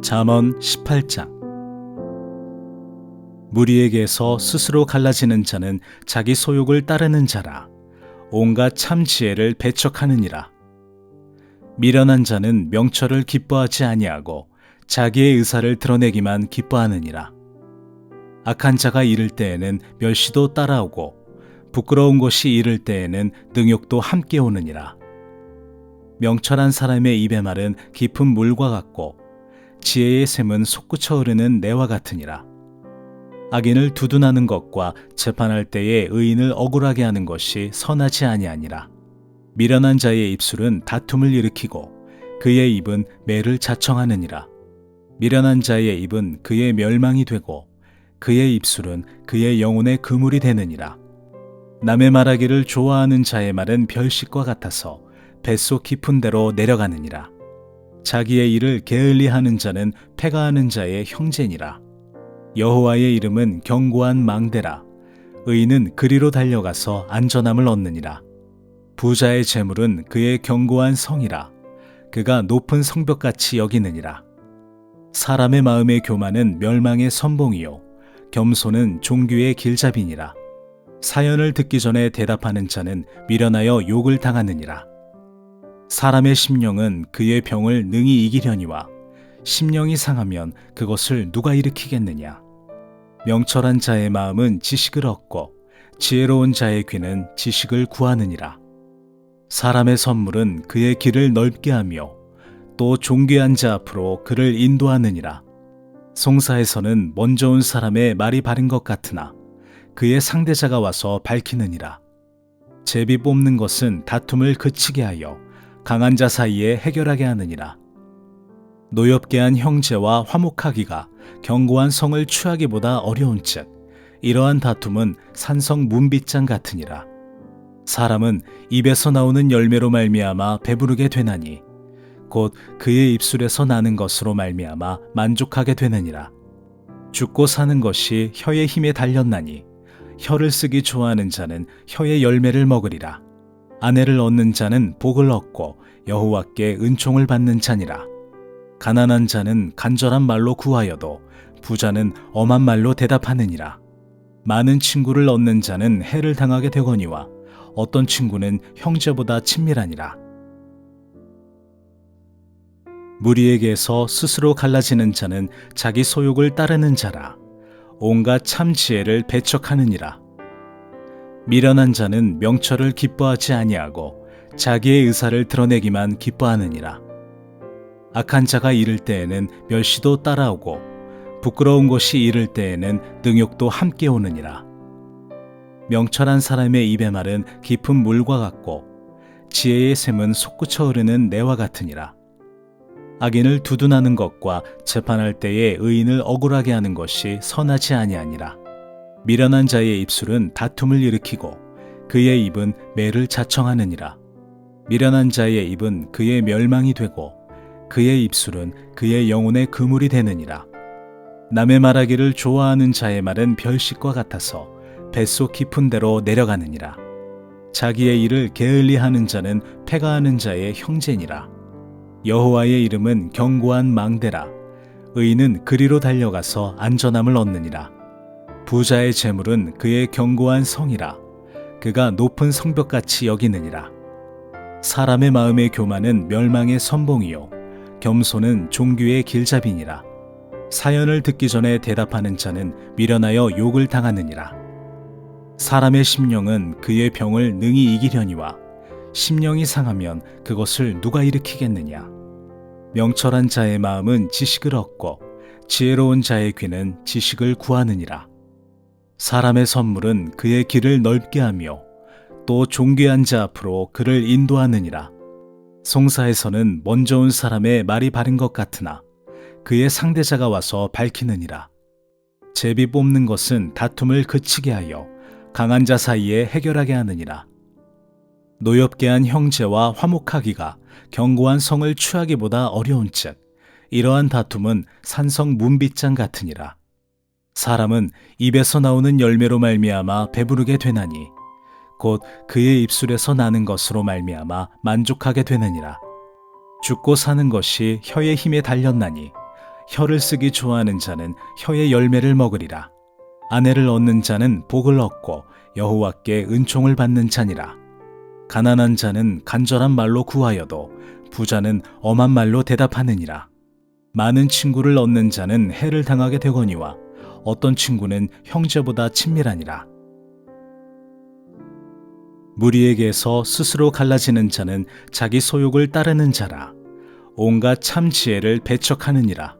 잠언 18장. 무리에게서 스스로 갈라지는 자는 자기 소욕을 따르는 자라. 온갖 참 지혜를 배척하느니라. 미련한 자는 명철을 기뻐하지 아니하고 자기의 의사를 드러내기만 기뻐하느니라. 악한 자가 이를 때에는 멸시도 따라오고 부끄러운 것이 이를 때에는 능욕도 함께 오느니라. 명철한 사람의 입의 말은 깊은 물과 같고 지혜의 샘은 솟구쳐 흐르는 내와 같으니라. 악인을 두둔하는 것과 재판할 때에 의인을 억울하게 하는 것이 선하지 아니하니라. 미련한 자의 입술은 다툼을 일으키고 그의 입은 매를 자청하느니라. 미련한 자의 입은 그의 멸망이 되고 그의 입술은 그의 영혼의 그물이 되느니라. 남의 말하기를 좋아하는 자의 말은 별식과 같아서 뱃속 깊은 데로 내려가느니라. 자기의 일을 게을리하는 자는 패가하는 자의 형제니라. 여호와의 이름은 견고한 망대라. 의인은 그리로 달려가서 안전함을 얻느니라. 부자의 재물은 그의 견고한 성이라. 그가 높은 성벽같이 여기느니라. 사람의 마음의 교만은 멸망의 선봉이요 겸손은 종교의 길잡이니라. 사연을 듣기 전에 대답하는 자는 미련하여 욕을 당하느니라. 사람의 심령은 그의 병을 능히 이기려니와 심령이 상하면 그것을 누가 일으키겠느냐. 명철한 자의 마음은 지식을 얻고 지혜로운 자의 귀는 지식을 구하느니라. 사람의 선물은 그의 길을 넓게 하며 또 존귀한 자 앞으로 그를 인도하느니라. 송사에서는 먼저 온 사람의 말이 바른 것 같으나 그의 상대자가 와서 밝히느니라. 제비 뽑는 것은 다툼을 그치게 하여 강한 자 사이에 해결하게 하느니라. 노엽게 한 형제와 화목하기가 견고한 성을 취하기보다 어려운즉 이러한 다툼은 산성 문빗장 같으니라. 사람은 입에서 나오는 열매로 말미암아 배부르게 되나니 곧 그의 입술에서 나는 것으로 말미암아 만족하게 되느니라. 죽고 사는 것이 혀의 힘에 달렸나니 혀를 쓰기 좋아하는 자는 혀의 열매를 먹으리라. 아내를 얻는 자는 복을 얻고 여호와께 은총을 받는 자니라. 가난한 자는 간절한 말로 구하여도 부자는 엄한 말로 대답하느니라. 많은 친구를 얻는 자는 해를 당하게 되거니와 어떤 친구는 형제보다 친밀하니라. 무리에게서 스스로 갈라지는 자는 자기 소욕을 따르는 자라. 온갖 참 지혜를 배척하느니라. 미련한 자는 명철을 기뻐하지 아니하고 자기의 의사를 드러내기만 기뻐하느니라. 악한 자가 이를 때에는 멸시도 따라오고 부끄러운 것이 이를 때에는 능욕도 함께 오느니라. 명철한 사람의 입의 말은 깊은 물과 같고 지혜의 샘은 솟구쳐 흐르는 내와 같으니라. 악인을 두둔하는 것과 재판할 때에 의인을 억울하게 하는 것이 선하지 아니하니라. 미련한 자의 입술은 다툼을 일으키고 그의 입은 매를 자청하느니라. 미련한 자의 입은 그의 멸망이 되고 그의 입술은 그의 영혼의 그물이 되느니라. 남의 말하기를 좋아하는 자의 말은 별식과 같아서 뱃속 깊은 데로 내려가느니라. 자기의 일을 게을리하는 자는 패가하는 자의 형제니라. 여호와의 이름은 견고한 망대라. 의인은 그리로 달려가서 안전함을 얻느니라. 부자의 재물은 그의 견고한 성이라. 그가 높은 성벽같이 여기느니라. 사람의 마음의 교만은 멸망의 선봉이요 겸손은 종교의 길잡이니라. 사연을 듣기 전에 대답하는 자는 미련하여 욕을 당하느니라. 사람의 심령은 그의 병을 능히 이기려니와 심령이 상하면 그것을 누가 일으키겠느냐. 명철한 자의 마음은 지식을 얻고 지혜로운 자의 귀는 지식을 구하느니라. 사람의 선물은 그의 길을 넓게 하며 또 존귀한 자 앞으로 그를 인도하느니라. 송사에서는 먼저 온 사람의 말이 바른 것 같으나 그의 상대자가 와서 밝히느니라. 제비 뽑는 것은 다툼을 그치게 하여 강한 자 사이에 해결하게 하느니라. 노엽게 한 형제와 화목하기가 견고한 성을 취하기보다 어려운즉 이러한 다툼은 산성 문빗장 같으니라. 사람은 입에서 나오는 열매로 말미암아 배부르게 되나니 곧 그의 입술에서 나는 것으로 말미암아 만족하게 되느니라. 죽고 사는 것이 혀의 힘에 달렸나니 혀를 쓰기 좋아하는 자는 혀의 열매를 먹으리라. 아내를 얻는 자는 복을 얻고 여호와께 은총을 받는 자니라. 가난한 자는 간절한 말로 구하여도 부자는 엄한 말로 대답하느니라. 많은 친구를 얻는 자는 해를 당하게 되거니와 어떤 친구는 형제보다 친밀하니라. 무리에게서 스스로 갈라지는 자는 자기 소욕을 따르는 자라. 온갖 참 지혜를 배척하느니라.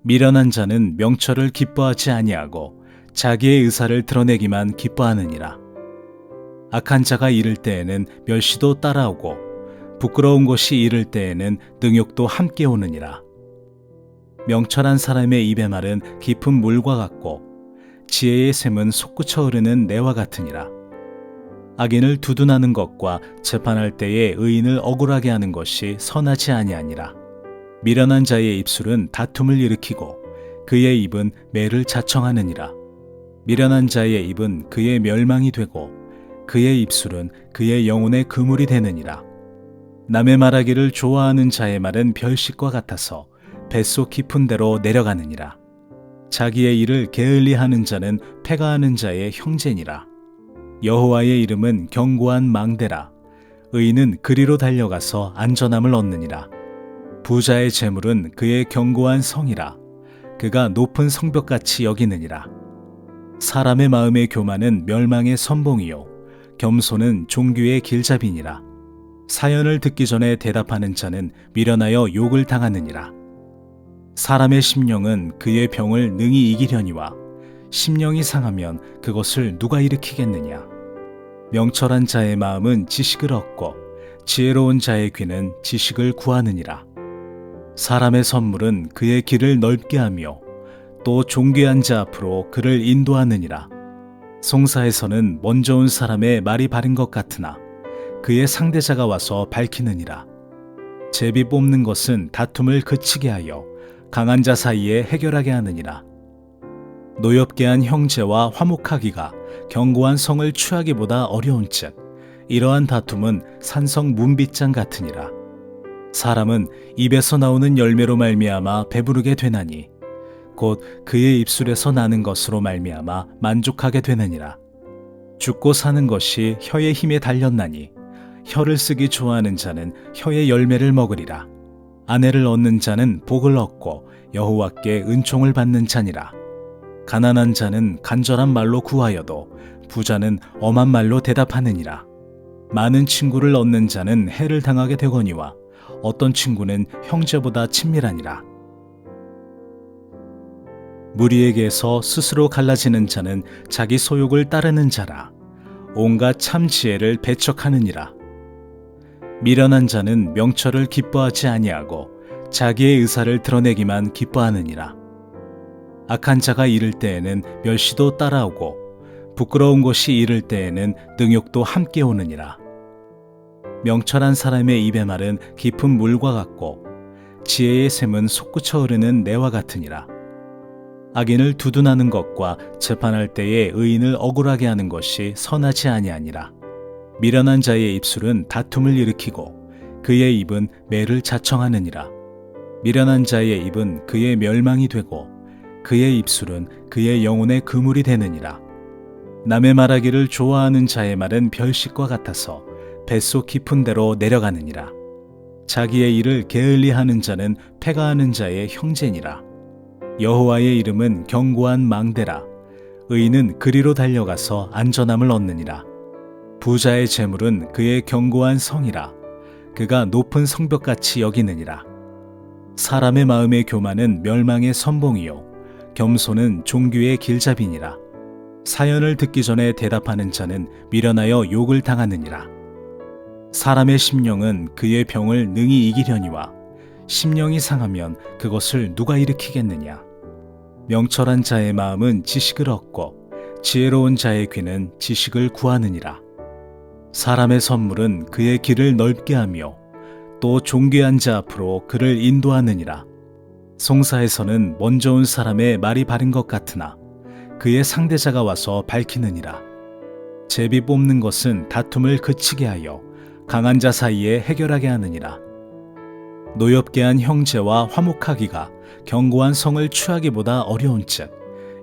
미련한 자는 명철을 기뻐하지 아니하고 자기의 의사를 드러내기만 기뻐하느니라. 악한 자가 이를 때에는 멸시도 따라오고 부끄러운 것이 이를 때에는 능욕도 함께 오느니라. 명철한 사람의 입의 말은 깊은 물과 같고 지혜의 샘은 솟구쳐 흐르는 내와 같으니라. 악인을 두둔하는 것과 재판할 때에 의인을 억울하게 하는 것이 선하지 아니하니라. 미련한 자의 입술은 다툼을 일으키고 그의 입은 매를 자청하느니라. 미련한 자의 입은 그의 멸망이 되고 그의 입술은 그의 영혼의 그물이 되느니라. 남의 말하기를 좋아하는 자의 말은 별식과 같아서 뱃속 깊은 데로 내려가느니라. 자기의 일을 게을리하는 자는 패가하는 자의 형제니라. 여호와의 이름은 견고한 망대라. 의인은 그리로 달려가서 안전함을 얻느니라. 부자의 재물은 그의 견고한 성이라. 그가 높은 성벽같이 여기느니라. 사람의 마음의 교만은 멸망의 선봉이요 겸손은 종교의 길잡이니라. 사연을 듣기 전에 대답하는 자는 미련하여 욕을 당하느니라. 사람의 심령은 그의 병을 능히 이기려니와 심령이 상하면 그것을 누가 일으키겠느냐. 명철한 자의 마음은 지식을 얻고 지혜로운 자의 귀는 지식을 구하느니라. 사람의 선물은 그의 길을 넓게 하며 또 존귀한 자 앞으로 그를 인도하느니라. 송사에서는 먼저 온 사람의 말이 바른 것 같으나 그의 상대자가 와서 밝히느니라. 제비 뽑는 것은 다툼을 그치게 하여 강한 자 사이에 해결하게 하느니라. 노엽게 한 형제와 화목하기가 견고한 성을 취하기보다 어려운즉 이러한 다툼은 산성 문빗장 같으니라. 사람은 입에서 나오는 열매로 말미암아 배부르게 되나니 곧 그의 입술에서 나는 것으로 말미암아 만족하게 되느니라. 죽고 사는 것이 혀의 힘에 달렸나니 혀를 쓰기 좋아하는 자는 혀의 열매를 먹으리라. 아내를 얻는 자는 복을 얻고 여호와께 은총을 받는 자니라. 가난한 자는 간절한 말로 구하여도 부자는 엄한 말로 대답하느니라. 많은 친구를 얻는 자는 해를 당하게 되거니와 어떤 친구는 형제보다 친밀하니라. 무리에게서 스스로 갈라지는 자는 자기 소욕을 따르는 자라. 온갖 참 지혜를 배척하느니라. 미련한 자는 명철을 기뻐하지 아니하고 자기의 의사를 드러내기만 기뻐하느니라. 악한 자가 이를 때에는 멸시도 따라오고 부끄러운 것이 이를 때에는 능욕도 함께 오느니라. 명철한 사람의 입의 말은 깊은 물과 같고 지혜의 샘은 솟구쳐 흐르는 내와 같으니라. 악인을 두둔하는 것과 재판할 때에 의인을 억울하게 하는 것이 선하지 아니하니라. 미련한 자의 입술은 다툼을 일으키고 그의 입은 매를 자청하느니라. 미련한 자의 입은 그의 멸망이 되고 그의 입술은 그의 영혼의 그물이 되느니라. 남의 말하기를 좋아하는 자의 말은 별식과 같아서 뱃속 깊은 데로 내려가느니라. 자기의 일을 게을리하는 자는 패가하는 자의 형제니라. 여호와의 이름은 견고한 망대라. 의인은 그리로 달려가서 안전함을 얻느니라. 부자의 재물은 그의 견고한 성이라. 그가 높은 성벽같이 여기느니라. 사람의 마음의 교만은 멸망의 선봉이요 겸손은 종교의 길잡이니라. 사연을 듣기 전에 대답하는 자는 미련하여 욕을 당하느니라. 사람의 심령은 그의 병을 능히 이기려니와 심령이 상하면 그것을 누가 일으키겠느냐. 명철한 자의 마음은 지식을 얻고 지혜로운 자의 귀는 지식을 구하느니라. 사람의 선물은 그의 길을 넓게 하며 또 존귀한 자 앞으로 그를 인도하느니라. 송사에서는 먼저 온 사람의 말이 바른 것 같으나 그의 상대자가 와서 밝히느니라. 제비 뽑는 것은 다툼을 그치게 하여 강한 자 사이에 해결하게 하느니라. 노엽게 한 형제와 화목하기가 견고한 성을 취하기보다 어려운즉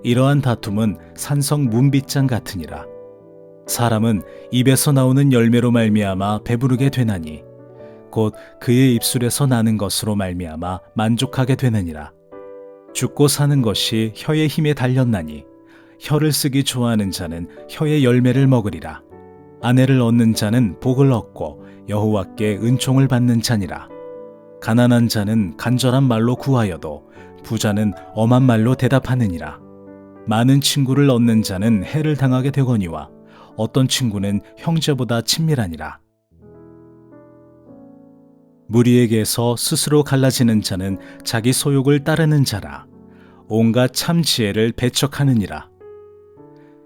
이러한 다툼은 산성 문빗장 같으니라. 사람은 입에서 나오는 열매로 말미암아 배부르게 되나니 곧 그의 입술에서 나는 것으로 말미암아 만족하게 되느니라. 죽고 사는 것이 혀의 힘에 달렸나니 혀를 쓰기 좋아하는 자는 혀의 열매를 먹으리라. 아내를 얻는 자는 복을 얻고 여호와께 은총을 받는 자니라. 가난한 자는 간절한 말로 구하여도 부자는 엄한 말로 대답하느니라. 많은 친구를 얻는 자는 해를 당하게 되거니와 어떤 친구는 형제보다 친밀하니라. 무리에게서 스스로 갈라지는 자는 자기 소욕을 따르는 자라. 온갖 참 지혜를 배척하느니라.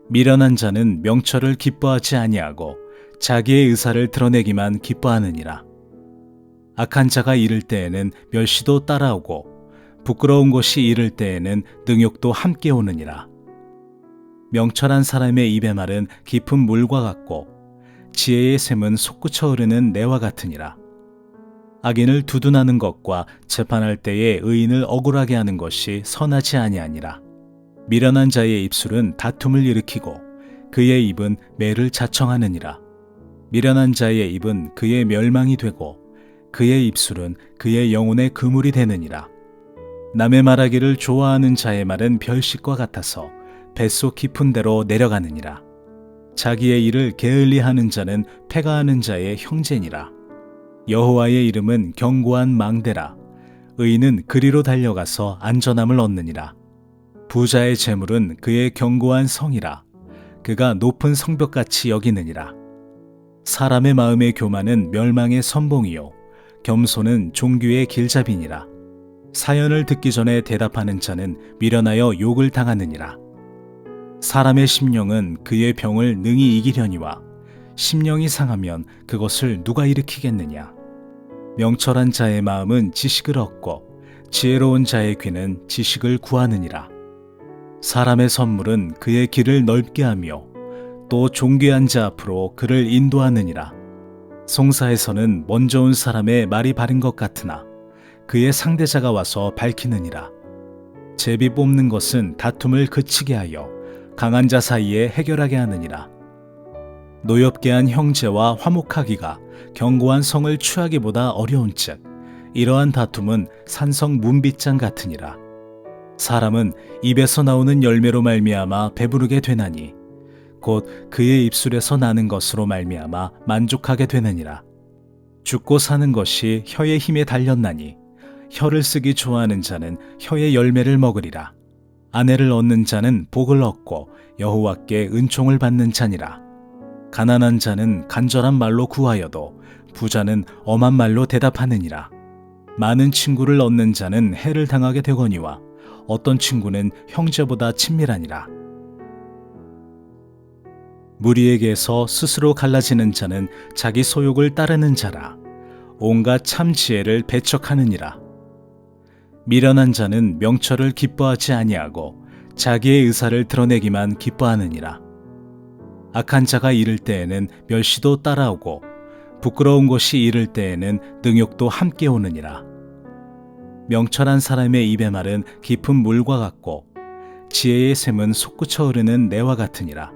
미련한 자는 명철을 기뻐하지 아니하고 자기의 의사를 드러내기만 기뻐하느니라. 악한 자가 이를 때에는 멸시도 따라오고 부끄러운 것이 이를 때에는 능욕도 함께 오느니라. 명철한 사람의 입의 말은 깊은 물과 같고 지혜의 샘은 솟구쳐 흐르는 내와 같으니라. 악인을 두둔하는 것과 재판할 때에 의인을 억울하게 하는 것이 선하지 아니하니라. 미련한 자의 입술은 다툼을 일으키고 그의 입은 매를 자청하느니라. 미련한 자의 입은 그의 멸망이 되고 그의 입술은 그의 영혼의 그물이 되느니라. 남의 말하기를 좋아하는 자의 말은 별식과 같아서 뱃속 깊은 데로 내려가느니라. 자기의 일을 게을리하는 자는 패가하는 자의 형제니라. 여호와의 이름은 견고한 망대라. 의인은 그리로 달려가서 안전함을 얻느니라. 부자의 재물은 그의 견고한 성이라. 그가 높은 성벽같이 여기느니라. 사람의 마음의 교만은 멸망의 선봉이요 겸손은 종교의 길잡이니라. 사연을 듣기 전에 대답하는 자는 미련하여 욕을 당하느니라. 사람의 심령은 그의 병을 능히 이기려니와 심령이 상하면 그것을 누가 일으키겠느냐. 명철한 자의 마음은 지식을 얻고 지혜로운 자의 귀는 지식을 구하느니라. 사람의 선물은 그의 길을 넓게 하며 또 존귀한 자 앞으로 그를 인도하느니라. 송사에서는 먼저 온 사람의 말이 바른 것 같으나 그의 상대자가 와서 밝히느니라. 제비 뽑는 것은 다툼을 그치게 하여 강한 자 사이에 해결하게 하느니라. 노엽게 한 형제와 화목하기가 견고한 성을 취하기보다 어려운즉 이러한 다툼은 산성 문빗장 같으니라. 사람은 입에서 나오는 열매로 말미암아 배부르게 되나니 곧 그의 입술에서 나는 것으로 말미암아 만족하게 되느니라. 죽고 사는 것이 혀의 힘에 달렸나니 혀를 쓰기 좋아하는 자는 혀의 열매를 먹으리라. 아내를 얻는 자는 복을 얻고 여호와께 은총을 받는 자니라. 가난한 자는 간절한 말로 구하여도 부자는 엄한 말로 대답하느니라. 많은 친구를 얻는 자는 해를 당하게 되거니와 어떤 친구는 형제보다 친밀하니라. 무리에게서 스스로 갈라지는 자는 자기 소욕을 따르는 자라. 온갖 참 지혜를 배척하느니라. 미련한 자는 명철을 기뻐하지 아니하고 자기의 의사를 드러내기만 기뻐하느니라. 악한 자가 이를 때에는 멸시도 따라오고 부끄러운 것이 이를 때에는 능욕도 함께 오느니라. 명철한 사람의 입의 말은 깊은 물과 같고 지혜의 샘은 솟구쳐 흐르는 내와 같으니라.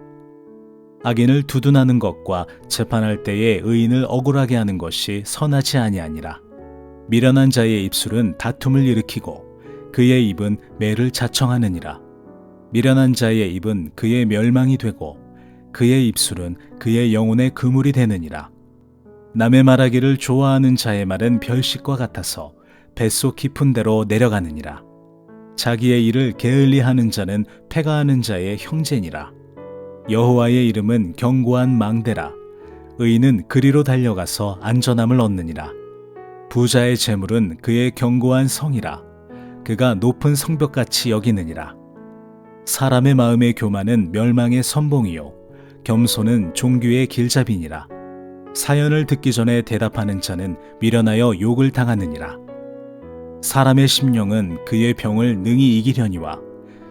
악인을 두둔하는 것과 재판할 때에 의인을 억울하게 하는 것이 선하지 아니하니라. 미련한 자의 입술은 다툼을 일으키고 그의 입은 매를 자청하느니라. 미련한 자의 입은 그의 멸망이 되고 그의 입술은 그의 영혼의 그물이 되느니라. 남의 말하기를 좋아하는 자의 말은 별식과 같아서 뱃속 깊은 데로 내려가느니라. 자기의 일을 게을리하는 자는 패가하는 자의 형제니라. 여호와의 이름은 견고한 망대라. 의인은 그리로 달려가서 안전함을 얻느니라. 부자의 재물은 그의 견고한 성이라. 그가 높은 성벽같이 여기느니라. 사람의 마음의 교만은 멸망의 선봉이요 겸손은 종교의 길잡이니라. 사연을 듣기 전에 대답하는 자는 미련하여 욕을 당하느니라. 사람의 심령은 그의 병을 능히 이기려니와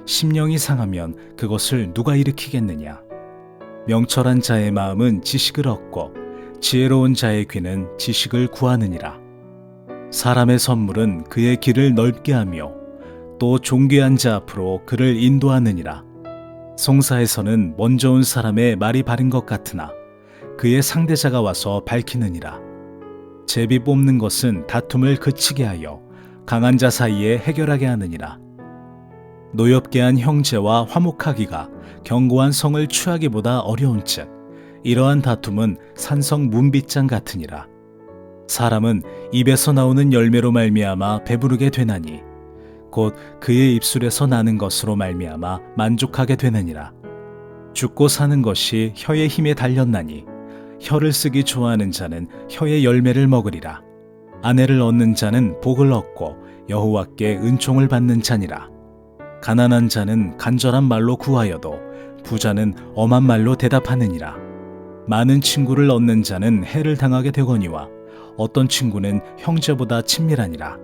심령이 상하면 그것을 누가 일으키겠느냐. 명철한 자의 마음은 지식을 얻고 지혜로운 자의 귀는 지식을 구하느니라. 사람의 선물은 그의 길을 넓게 하며 또 존귀한 자 앞으로 그를 인도하느니라. 송사에서는 먼저 온 사람의 말이 바른 것 같으나 그의 상대자가 와서 밝히느니라. 제비 뽑는 것은 다툼을 그치게 하여 강한 자 사이에 해결하게 하느니라. 노엽게 한 형제와 화목하기가 견고한 성을 취하기보다 어려운즉 이러한 다툼은 산성 문빗장 같으니라. 사람은 입에서 나오는 열매로 말미암아 배부르게 되나니 곧 그의 입술에서 나는 것으로 말미암아 만족하게 되느니라. 죽고 사는 것이 혀의 힘에 달렸나니 혀를 쓰기 좋아하는 자는 혀의 열매를 먹으리라. 아내를 얻는 자는 복을 얻고 여호와께 은총을 받는 자니라. 가난한 자는 간절한 말로 구하여도 부자는 엄한 말로 대답하느니라. 많은 친구를 얻는 자는 해를 당하게 되거니와 어떤 친구는 형제보다 친밀하니라.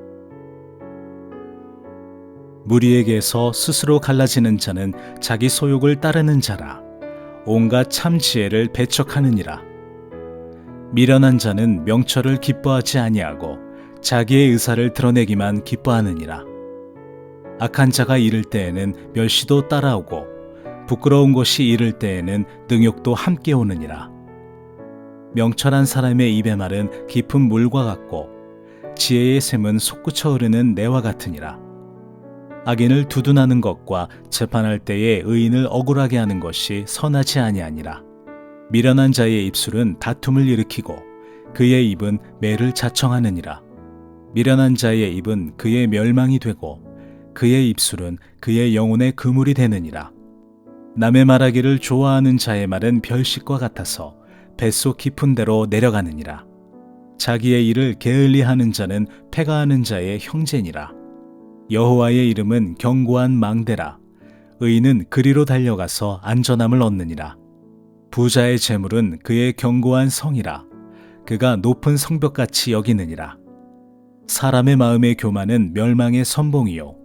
무리에게서 스스로 갈라지는 자는 자기 소욕을 따르는 자라. 온갖 참 지혜를 배척하느니라. 미련한 자는 명철을 기뻐하지 아니하고 자기의 의사를 드러내기만 기뻐하느니라. 악한 자가 이를 때에는 멸시도 따라오고 부끄러운 것이 이를 때에는 능욕도 함께 오느니라. 명철한 사람의 입의 말은 깊은 물과 같고 지혜의 샘은 솟구쳐 흐르는 내와 같으니라. 악인을 두둔하는 것과 재판할 때에 의인을 억울하게 하는 것이 선하지 아니하니라. 미련한 자의 입술은 다툼을 일으키고 그의 입은 매를 자청하느니라. 미련한 자의 입은 그의 멸망이 되고 그의 입술은 그의 영혼의 그물이 되느니라. 남의 말하기를 좋아하는 자의 말은 별식과 같아서 뱃속 깊은 데로 내려가느니라. 자기의 일을 게을리하는 자는 패가하는 자의 형제니라. 여호와의 이름은 견고한 망대라. 의인은 그리로 달려가서 안전함을 얻느니라. 부자의 재물은 그의 견고한 성이라. 그가 높은 성벽같이 여기느니라. 사람의 마음의 교만은 멸망의 선봉이요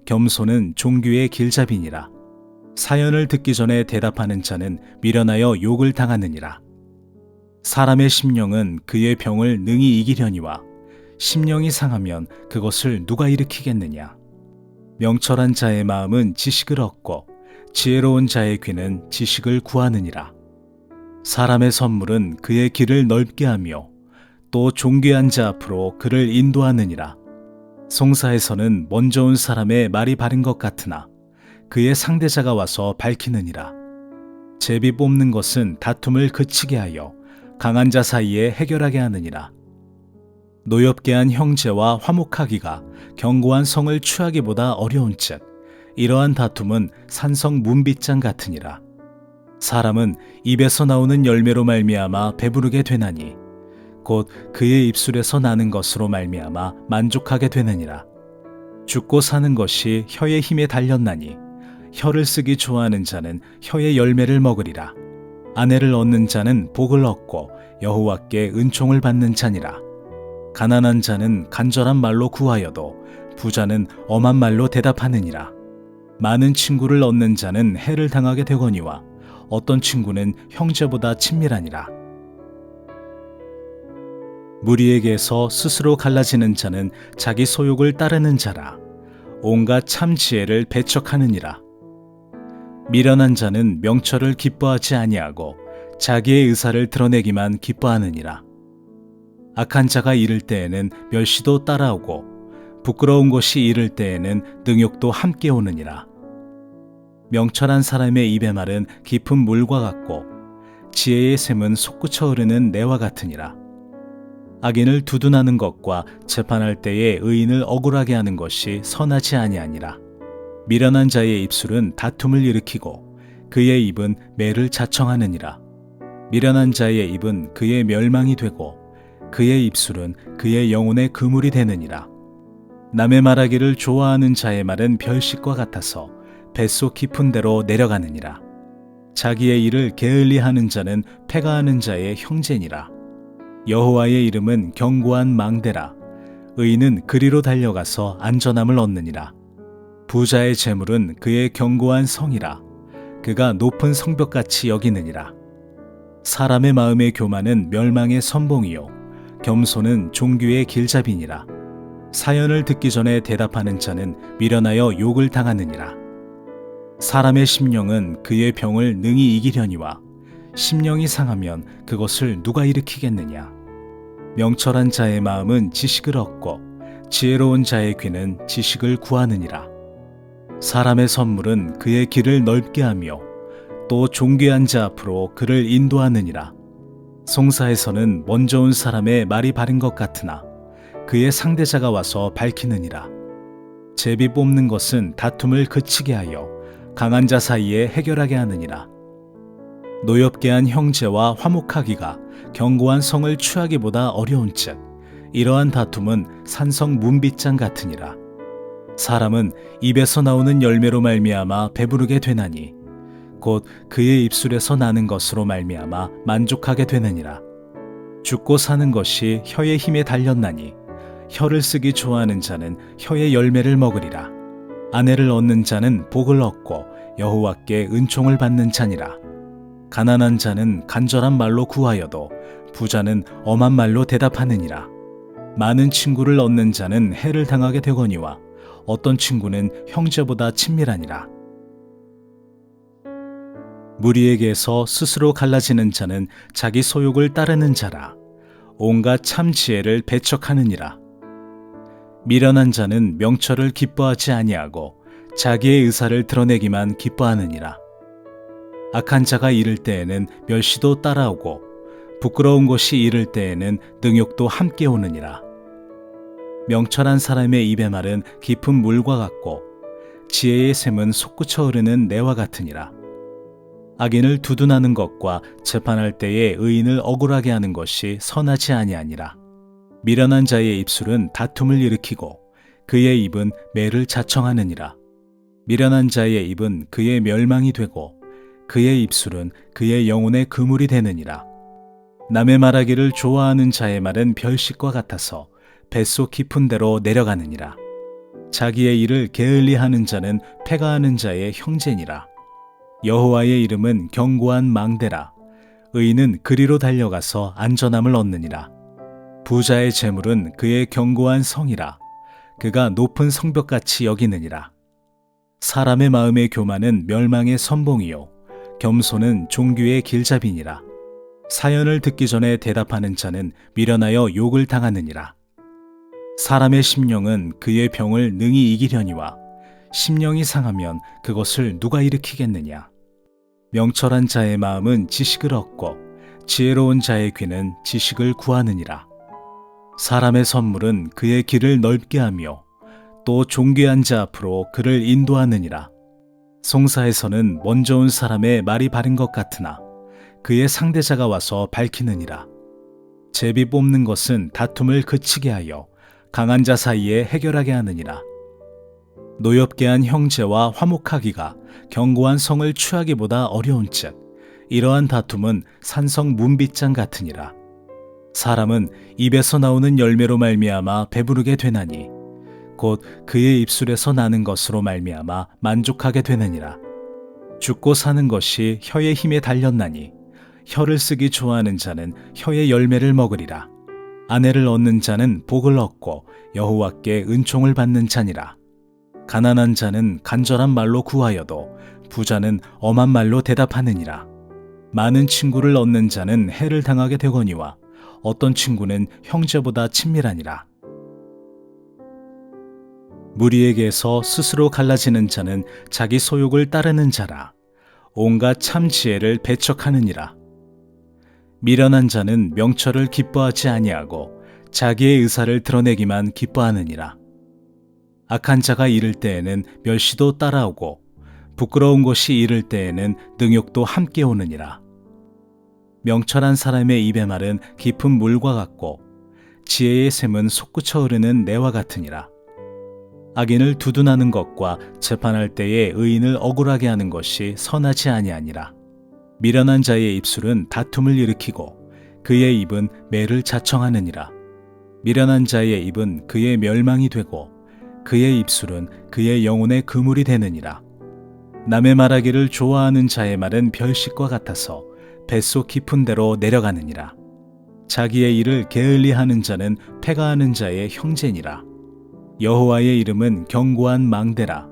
겸손은 종교의 길잡이니라. 사연을 듣기 전에 대답하는 자는 미련하여 욕을 당하느니라. 사람의 심령은 그의 병을 능히 이기려니와 심령이 상하면 그것을 누가 일으키겠느냐. 명철한 자의 마음은 지식을 얻고 지혜로운 자의 귀는 지식을 구하느니라. 사람의 선물은 그의 길을 넓게 하며 또 존귀한 자 앞으로 그를 인도하느니라. 송사에서는 먼저 온 사람의 말이 바른 것 같으나 그의 상대자가 와서 밝히느니라. 제비 뽑는 것은 다툼을 그치게 하여 강한 자 사이에 해결하게 하느니라. 노엽게 한 형제와 화목하기가 견고한 성을 취하기보다 어려운즉 이러한 다툼은 산성 문빗장 같으니라. 사람은 입에서 나오는 열매로 말미암아 배부르게 되나니 곧 그의 입술에서 나는 것으로 말미암아 만족하게 되느니라. 죽고 사는 것이 혀의 힘에 달렸나니 혀를 쓰기 좋아하는 자는 혀의 열매를 먹으리라. 아내를 얻는 자는 복을 얻고 여호와께 은총을 받는 자니라. 가난한 자는 간절한 말로 구하여도 부자는 엄한 말로 대답하느니라. 많은 친구를 얻는 자는 해를 당하게 되거니와 어떤 친구는 형제보다 친밀하니라. 무리에게서 스스로 갈라지는 자는 자기 소욕을 따르는 자라. 온갖 참 지혜를 배척하느니라. 미련한 자는 명철을 기뻐하지 아니하고 자기의 의사를 드러내기만 기뻐하느니라. 악한 자가 이를 때에는 멸시도 따라오고 부끄러운 것이 이를 때에는 능욕도 함께 오느니라. 명철한 사람의 입의 말은 깊은 물과 같고 지혜의 샘은 솟구쳐 흐르는 내와 같으니라. 악인을 두둔하는 것과 재판할 때에 의인을 억울하게 하는 것이 선하지 아니하니라. 미련한 자의 입술은 다툼을 일으키고 그의 입은 매를 자청하느니라. 미련한 자의 입은 그의 멸망이 되고 그의 입술은 그의 영혼의 그물이 되느니라. 남의 말하기를 좋아하는 자의 말은 별식과 같아서 뱃속 깊은 데로 내려가느니라. 자기의 일을 게을리하는 자는 패가하는 자의 형제니라. 여호와의 이름은 견고한 망대라. 의인은 그리로 달려가서 안전함을 얻느니라. 부자의 재물은 그의 견고한 성이라. 그가 높은 성벽같이 여기느니라. 사람의 마음의 교만은 멸망의 선봉이요 겸손은 종교의 길잡이니라. 사연을 듣기 전에 대답하는 자는 미련하여 욕을 당하느니라. 사람의 심령은 그의 병을 능히 이기려니와 심령이 상하면 그것을 누가 일으키겠느냐. 명철한 자의 마음은 지식을 얻고 지혜로운 자의 귀는 지식을 구하느니라. 사람의 선물은 그의 길을 넓게 하며 또 존귀한 자 앞으로 그를 인도하느니라. 송사에서는 먼저 온 사람의 말이 바른 것 같으나 그의 상대자가 와서 밝히느니라. 제비 뽑는 것은 다툼을 그치게 하여 강한 자 사이에 해결하게 하느니라. 노엽게 한 형제와 화목하기가 견고한 성을 취하기보다 어려운즉 이러한 다툼은 산성 문빗장 같으니라. 사람은 입에서 나오는 열매로 말미암아 배부르게 되나니 곧 그의 입술에서 나는 것으로 말미암아 만족하게 되느니라. 죽고 사는 것이 혀의 힘에 달렸나니 혀를 쓰기 좋아하는 자는 혀의 열매를 먹으리라. 아내를 얻는 자는 복을 얻고 여호와께 은총을 받는 자니라. 가난한 자는 간절한 말로 구하여도 부자는 엄한 말로 대답하느니라. 많은 친구를 얻는 자는 해를 당하게 되거니와 어떤 친구는 형제보다 친밀하니라. 무리에게서 스스로 갈라지는 자는 자기 소욕을 따르는 자라. 온갖 참 지혜를 배척하느니라. 미련한 자는 명철을 기뻐하지 아니하고 자기의 의사를 드러내기만 기뻐하느니라. 악한 자가 이를 때에는 멸시도 따라오고 부끄러운 것이 이를 때에는 능욕도 함께 오느니라. 명철한 사람의 입의 말은 깊은 물과 같고 지혜의 샘은 솟구쳐 흐르는 내와 같으니라. 악인을 두둔하는 것과 재판할 때에 의인을 억울하게 하는 것이 선하지 아니하니라. 미련한 자의 입술은 다툼을 일으키고 그의 입은 매를 자청하느니라. 미련한 자의 입은 그의 멸망이 되고 그의 입술은 그의 영혼의 그물이 되느니라. 남의 말하기를 좋아하는 자의 말은 별식과 같아서 뱃속 깊은 데로 내려가느니라. 자기의 일을 게을리하는 자는 패가하는 자의 형제니라. 여호와의 이름은 견고한 망대라. 의인은 그리로 달려가서 안전함을 얻느니라. 부자의 재물은 그의 견고한 성이라. 그가 높은 성벽같이 여기느니라. 사람의 마음의 교만은 멸망의 선봉이요 겸손은 종교의 길잡이니라. 사연을 듣기 전에 대답하는 자는 미련하여 욕을 당하느니라. 사람의 심령은 그의 병을 능히 이기려니와 심령이 상하면 그것을 누가 일으키겠느냐. 명철한 자의 마음은 지식을 얻고 지혜로운 자의 귀는 지식을 구하느니라. 사람의 선물은 그의 길을 넓게 하며 또 존귀한 자 앞으로 그를 인도하느니라. 송사에서는 먼저 온 사람의 말이 바른 것 같으나 그의 상대자가 와서 밝히느니라. 제비 뽑는 것은 다툼을 그치게 하여 강한 자 사이에 해결하게 하느니라. 노엽게 한 형제와 화목하기가 견고한 성을 취하기보다 어려운즉 이러한 다툼은 산성 문빗장 같으니라. 사람은 입에서 나오는 열매로 말미암아 배부르게 되나니 곧 그의 입술에서 나는 것으로 말미암아 만족하게 되느니라. 죽고 사는 것이 혀의 힘에 달렸나니 혀를 쓰기 좋아하는 자는 혀의 열매를 먹으리라. 아내를 얻는 자는 복을 얻고 여호와께 은총을 받는 자니라. 가난한 자는 간절한 말로 구하여도 부자는 엄한 말로 대답하느니라. 많은 친구를 얻는 자는 해를 당하게 되거니와 어떤 친구는 형제보다 친밀하니라. 무리에게서 스스로 갈라지는 자는 자기 소욕을 따르는 자라. 온갖 참 지혜를 배척하느니라. 미련한 자는 명철을 기뻐하지 아니하고 자기의 의사를 드러내기만 기뻐하느니라. 악한 자가 이를 때에는 멸시도 따라오고 부끄러운 것이 이를 때에는 능욕도 함께 오느니라. 명철한 사람의 입의 말은 깊은 물과 같고 지혜의 샘은 솟구쳐 흐르는 내와 같으니라. 악인을 두둔하는 것과 재판할 때에 의인을 억울하게 하는 것이 선하지 아니하니라. 미련한 자의 입술은 다툼을 일으키고 그의 입은 매를 자청하느니라. 미련한 자의 입은 그의 멸망이 되고 그의 입술은 그의 영혼의 그물이 되느니라. 남의 말하기를 좋아하는 자의 말은 별식과 같아서 뱃속 깊은 데로 내려가느니라. 자기의 일을 게을리하는 자는 패가하는 자의 형제니라. 여호와의 이름은 견고한 망대라.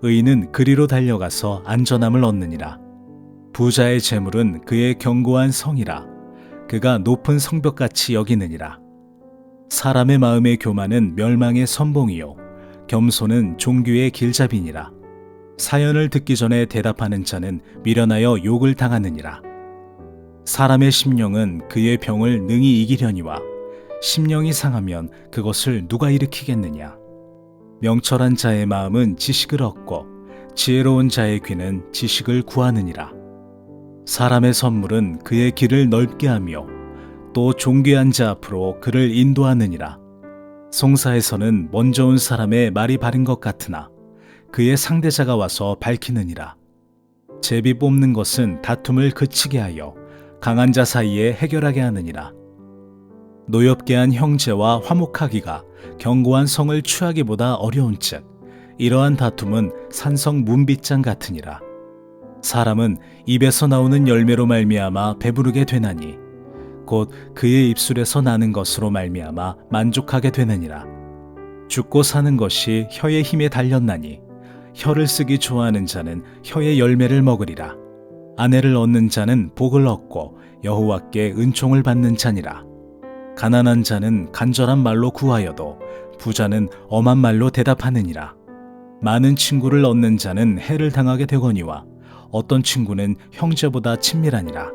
의인은 그리로 달려가서 안전함을 얻느니라. 부자의 재물은 그의 견고한 성이라. 그가 높은 성벽같이 여기느니라. 사람의 마음의 교만은 멸망의 선봉이요 겸손은 종교의 길잡이니라. 사연을 듣기 전에 대답하는 자는 미련하여 욕을 당하느니라. 사람의 심령은 그의 병을 능히 이기려니와 심령이 상하면 그것을 누가 일으키겠느냐. 명철한 자의 마음은 지식을 얻고 지혜로운 자의 귀는 지식을 구하느니라. 사람의 선물은 그의 길을 넓게 하며 또 존귀한 자 앞으로 그를 인도하느니라. 송사에서는 먼저 온 사람의 말이 바른 것 같으나 그의 상대자가 와서 밝히느니라. 제비 뽑는 것은 다툼을 그치게 하여 강한 자 사이에 해결하게 하느니라. 노엽게 한 형제와 화목하기가 견고한 성을 취하기보다 어려운즉 이러한 다툼은 산성 문빗장 같으니라. 사람은 입에서 나오는 열매로 말미암아 배부르게 되나니 곧 그의 입술에서 나는 것으로 말미암아 만족하게 되느니라. 죽고 사는 것이 혀의 힘에 달렸나니 혀를 쓰기 좋아하는 자는 혀의 열매를 먹으리라. 아내를 얻는 자는 복을 얻고 여호와께 은총을 받는 자니라. 가난한 자는 간절한 말로 구하여도 부자는 엄한 말로 대답하느니라. 많은 친구를 얻는 자는 해를 당하게 되거니와 어떤 친구는 형제보다 친밀하니라.